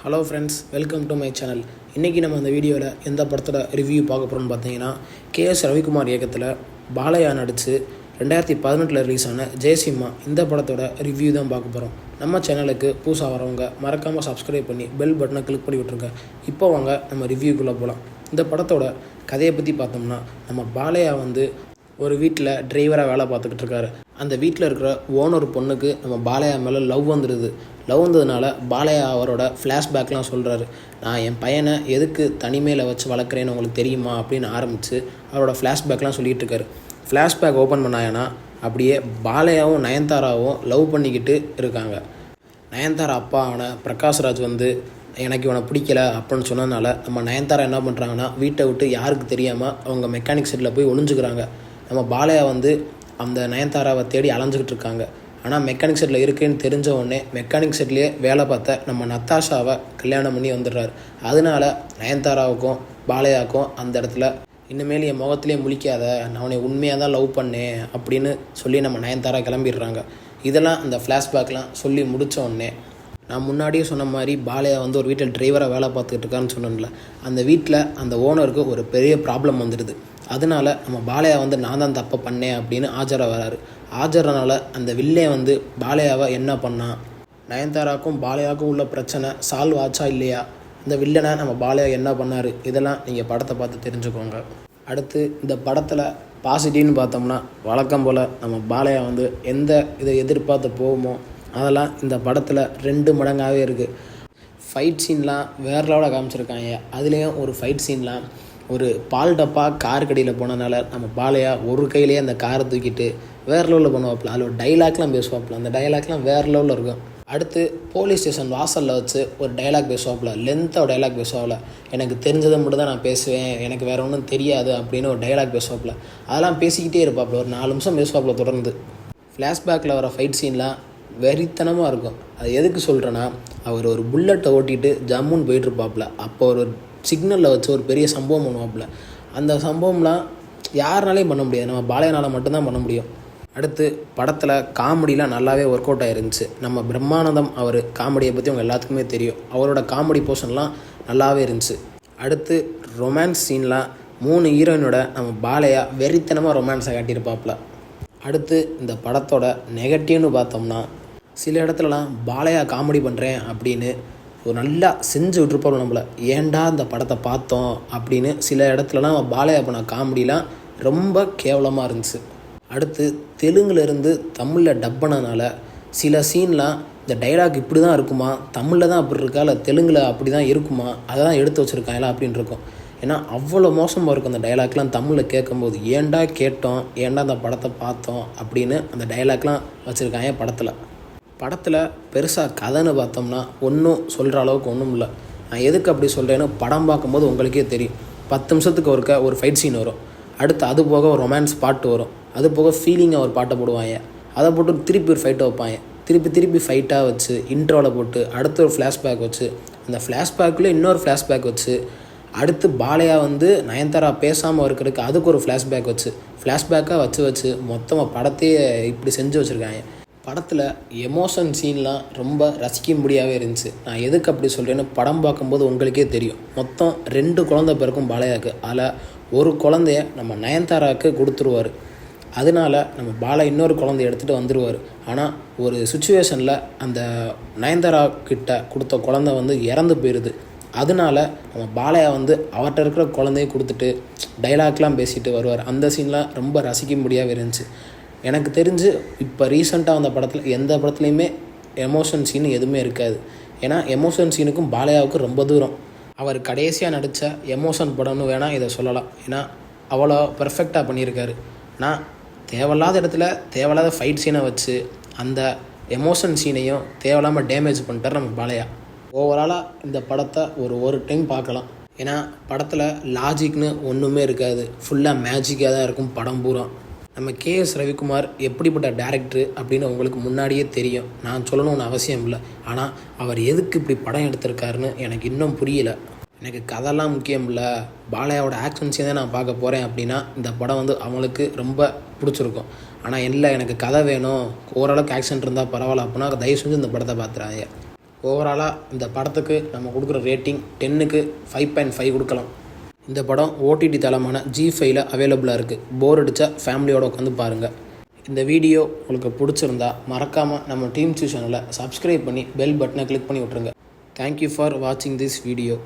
Hello friends, welcome to my channel. இன்றைக்கி நம்ம அந்த வீடியோவில் எந்த படத்தோட ரிவ்யூ பார்க்க போகிறோம்னு பார்த்தீங்கன்னா, கேஎஸ் ரவிக்குமார் இயக்கத்தில் பாலையா நடித்து 2018 ரிலீஸ் ஆன ஜெயசிம்மா இந்த படத்தோட ரிவ்யூ தான் பார்க்க போகிறோம். நம்ம சேனலுக்கு புதுசாக வரவங்க மறக்காமல் சப்ஸ்கிரைப் பண்ணி பெல் பட்டனை கிளிக் பண்ணி விட்ருங்க. இப்போ வாங்க நம்ம ரிவ்யூக்குள்ளே போகலாம். இந்த படத்தோட கதையை பற்றி பார்த்தோம்னா, நம்ம பாலையா ஒரு வீட்டில் டிரைவராக வேலை பார்த்துக்கிட்டு இருக்காரு. அந்த வீட்டில் இருக்கிற ஓனர் பொண்ணுக்கு நம்ம பாலையா மேலே லவ் வந்துடுது. லவ் வந்ததுனால பாலையா அவரோட ஃப்ளாஷ்பேக்லாம் சொல்கிறாரு. நான் என் பையனை எதுக்கு தனிமையில் வச்சு வளர்க்குறேன்னு உங்களுக்கு தெரியுமா அப்படின்னு ஆரம்பித்து அவரோட ஃப்ளாஷ்பேக்லாம் சொல்லிகிட்டு இருக்காரு. ஃப்ளாஷ்பேக் ஓப்பன் பண்ணாங்கன்னா அப்படியே பாலையாவும் நயன்தாராவும் லவ் பண்ணிக்கிட்டு இருக்காங்க. நயன்தாரா அப்பா ஆன பிரகாஷ்ராஜ் எனக்கு இவனை பிடிக்கல அப்படின்னு சொன்னதுனால நம்ம நயன்தாரா என்ன பண்ணுறாங்கன்னா, வீட்டை விட்டு யாருக்கு தெரியாமல் அவங்க மெக்கானிக் செட்டில் போய் ஒளிஞ்சுக்கிறாங்க. நம்ம பாலையா அந்த நயன்தாராவை தேடி அலைஞ்சிக்கிட்டு இருக்காங்க. ஆனால் மெக்கானிக் செட்டில் இருக்குன்னு தெரிஞ்ச உடனே மெக்கானிக் செட்லேயே வேலை பார்த்த நம்ம நத்தாஷாவை கல்யாணம் பண்ணி வந்துடுறாரு. அதனால நயன்தாராவுக்கும் பாலையாவுக்கும் அந்த இடத்துல இனிமேல் என் முகத்திலே முழிக்காத, நான் அவனை உண்மையாக தான் லவ் பண்ணேன் அப்படின்னு சொல்லி நம்ம நயன்தாரா கிளம்பிடுறாங்க. இதெல்லாம் அந்த ஃப்ளாஷ்பேக்லாம் சொல்லி முடித்த உடனே, நான் முன்னாடியே சொன்ன மாதிரி பாலையா ஒரு வீட்டில் டிரைவராக வேலை பார்த்துக்கிட்டு இருக்கான்னு சொன்னேன்ல, அந்த வீட்டில் அந்த ஓனருக்கு ஒரு பெரிய ப்ராப்ளம் வந்துடுது. அதனால நம்ம பாலையா நான் தான் தப்பை பண்ணேன் அப்படின்னு ஆஜரா வராரு. ஆஜரனால அந்த வில்லையை பாலையாவை என்ன பண்ணான், நயன்தாராக்கும் பாலையாவுக்கும் உள்ள பிரச்சனை சால்வ் ஆச்சா இல்லையா, இந்த வில்லனை நம்ம பாலையா என்ன பண்ணார், இதெல்லாம் நீங்கள் படத்தை பார்த்து தெரிஞ்சுக்கோங்க. அடுத்து இந்த படத்தில் பாசிட்டிவ்னு பார்த்தோம்னா, வழக்கம் போல் நம்ம பாலையா எந்த இதை எதிர்பார்த்து போகுமோ அதெல்லாம் இந்த படத்தில் 2 மடங்காகவே இருக்குது. ஃபைட் சீன்லாம் வேறு லெவலில் காமிச்சிருக்காங்க. அதுலேயும் ஒரு ஃபைட் சீன்லாம் ஒரு பால் டப்பா கார் கடியில் போனதுனால நம்ம பாலையா ஒரு கையிலேயே அந்த காரை தூக்கிட்டு வேறு லெவலில் பண்ணுவாப்பில். அதில் ஒரு டைலாக்லாம் பேசுவாப்பில். அந்த டைலாக்லாம் வேறு லெவலில் இருக்கும். அடுத்து போலீஸ் ஸ்டேஷன் வாசலில் வச்சு ஒரு டைலாக் பேசுவாப்பில். லென்த்தாக ஒரு டைலாக் பேசுவாப்பில். எனக்கு தெரிஞ்சதை மட்டும் தான் நான் பேசுவேன், எனக்கு வேறு ஒன்றும் தெரியாது அப்படின்னு ஒரு டைலாக் பேசுவாப்பில். அதெல்லாம் பேசிக்கிட்டே இருப்பாப்பில். ஒரு 4 நிமிஷம் பேசுவாப்பில் தொடர்ந்து. ஃப்ளாஷ்பேக்கில் வர ஃபைட் சீன்லாம் வெறித்தனமாக இருக்கும். அது எதுக்கு சொல்கிறேன்னா, அவர் ஒரு புல்லட்டை ஓட்டிகிட்டு ஜம்முன்னு போயிட்டுருப்பாப்பில். அப்போ ஒரு சிக்னலில் வச்சு ஒரு பெரிய சம்பவம் பண்ணுவாப்பில். அந்த சம்பவம்லாம் யாருனாலையும் பண்ண முடியாது, நம்ம பாலையனால் மட்டும்தான் பண்ண முடியும். அடுத்து படத்தில் காமெடிலாம் நல்லாவே ஒர்க் அவுட் ஆகிருந்துச்சு. நம்ம பிரம்மானந்தம் அவர் காமெடியை பற்றி அவங்க எல்லாத்துக்குமே தெரியும். அவரோட காமெடி போர்ஷன்லாம் நல்லாவே இருந்துச்சு. அடுத்து ரொமான்ஸ் சீன்லாம் 3 ஹீரோயினோட நம்ம பாலையா வெறித்தனமாக ரொமான்ஸை காட்டியிருப்பாப்பில். அடுத்து இந்த படத்தோட நெகட்டிவ்னு பார்த்தோம்னா, சில இடத்துலலாம் பாலையா காமெடி பண்ணுறேன் அப்படின்னு ஒரு நல்லா செஞ்சு விட்டுருப்போம் நம்மளை, ஏன்டா இந்த படத்தை பார்த்தோம் அப்படின்னு சில இடத்துலலாம் பாலையா பண்ண காமெடிலாம் ரொம்ப கேவலமாக இருந்துச்சு. அடுத்து தெலுங்குலேருந்து தமிழில் டப் பண்ணனால சில சீன்லாம் இந்த டைலாக் இப்படி தான் இருக்குமா, தமிழில் தான் அப்படி இருக்கா இல்லை தெலுங்கில் அப்படி தான் இருக்குமா, அதை தான் எடுத்து வச்சுருக்காங்களா அப்படின்னு இருக்கும். ஏன்னா அவ்வளோ மோசமாக இருக்கும் அந்த டைலாக்லாம் தமிழில் கேட்கும்போது. ஏன்டா கேட்டோம், ஏன்டா அந்த படத்தை பார்த்தோம் அப்படின்னு அந்த டைலாக்லாம் வச்சுருக்காங்க படத்தில் பெருசாக கதைன்னு பார்த்தோம்னா ஒன்றும் சொல்கிற அளவுக்கு ஒன்றும் இல்லை. நான் எதுக்கு அப்படி சொல்கிறேன்னு படம் பார்க்கும்போது உங்களுக்கே தெரியும். 10 நிமிஷத்துக்கு ஒரு ஃபைட் சீன் வரும். அடுத்து அது போக ஒரு ரொமான்ஸ் பாட்டு வரும். அது போக ஃபீலிங்காக ஒரு பாட்டை போடுவாங்க. அதை போட்டு திருப்பி ஒரு ஃபைட்டை வைப்பாங்க. திருப்பி ஃபைட்டாக வச்சு இன்ட்ரோவில் போட்டு அடுத்து ஒரு ஃப்ளாஷ்பேக் வச்சு அந்த ஃப்ளாஷ்பேக்கில் இன்னொரு ஃப்ளாஷ்பேக் வச்சு அடுத்து பாலையா நயன்தாரா பேசாமல் இருக்கிறதுக்கு அதுக்கு ஒரு ஃப்ளாஷ்பேக்காக வச்சு மொத்தமாக படத்தையே இப்படி செஞ்சு வச்சுருக்காங்க. படத்தில் எமோஷன் சீன்லாம் ரொம்ப ரசிக்கும்படியாகவே இருந்துச்சு. நான் எதுக்கு அப்படி சொல்கிறேன்னு படம் பார்க்கும்போது உங்களுக்கே தெரியும். மொத்தம் 2 குழந்தை பிறக்கும் பாலையாவுக்கு. அதில் ஒரு குழந்தைய நம்ம நயன்தாராவுக்கு கொடுத்துருவார். அதனால நம்ம பாலா இன்னொரு குழந்தைய எடுத்துகிட்டு வந்துடுவார். ஆனால் ஒரு சுச்சுவேஷனில் அந்த நயன்தாரா கிட்ட கொடுத்த குழந்தை இறந்து போயிடுது. அதனால நம்ம பாலையா அவர்கிட்ட இருக்கிற குழந்தைய கொடுத்துட்டு டைலாக்லாம் பேசிட்டு வருவார். அந்த சீன்லாம் ரொம்ப ரசிக்கும்படியாகவே இருந்துச்சு. எனக்கு தெரிஞ்சு இப்போ ரீசெண்டாக வந்த படத்தில் எந்த படத்துலையுமே எமோஷன் சீன் எதுவுமே இருக்காது. ஏன்னா எமோஷன் சீனுக்கும் பாலையாவுக்கும் ரொம்ப தூரம். அவர் கடைசியாக நடித்த எமோஷன் படம்னு வேணால் இதை சொல்லலாம். ஏன்னா அவ்வளோ பெர்ஃபெக்டாக பண்ணியிருக்காரு. ஆனால் தேவையில்லாத இடத்துல தேவையில்லாத ஃபைட் சீனை வச்சு அந்த எமோஷன் சீனையும் தேவையில்லாமல் டேமேஜ் பண்ணிட்டார் நம்ம பாலையா. ஓவராலாக இந்த படத்தை ஒரு டைம் பார்க்கலாம். ஏன்னா படத்தில் லாஜிக்னு ஒன்றுமே இருக்காது. ஃபுல்லாக மேஜிக்காக தான் இருக்கும் படம் பூரா. நம்ம கேஎஸ் ரவிக்குமார் எப்படிப்பட்ட டேரக்டரு அப்படின்னு உங்களுக்கு முன்னாடியே தெரியும். நான் சொல்லணும்னு அவசியம் இல்லை. ஆனால் அவர் எதுக்கு இப்படி படம் எடுத்திருக்காருன்னு எனக்கு இன்னும் புரியலை. எனக்கு கதைலாம் முக்கியம் இல்லை, பாலையாவோட ஆக்ஷன் சீன் தான் நான் பார்க்க போகிறேன் அப்படின்னா இந்த படம் அவங்களுக்கு ரொம்ப பிடிச்சிருக்கும். ஆனால் இல்லை, எனக்கு கதை வேணும், ஓரளவுக்கு ஆக்ஷன் இருந்தால் பரவாயில்ல அப்படின்னா தயவு செஞ்சு இந்த படத்தை பார்த்துறாங்க. ஓவராலாக இந்த படத்துக்கு நம்ம கொடுக்குற ரேட்டிங் 10க்கு 5.5 கொடுக்கலாம். இந்த படம் ஓடிடி தளமான G5ல அவைலபிளாக இருக்குது. போர் அடித்தா ஃபேமிலியோடு உட்காந்து பாருங்கள். இந்த வீடியோ உங்களுக்கு பிடிச்சிருந்தா மறக்காமல் நம்ம டீம் சேனலை சப்ஸ்கிரைப் பண்ணி பெல் பட்டனை கிளிக் பண்ணி விட்ருங்க. தேங்க்யூ ஃபார் வாட்சிங் திஸ் வீடியோ.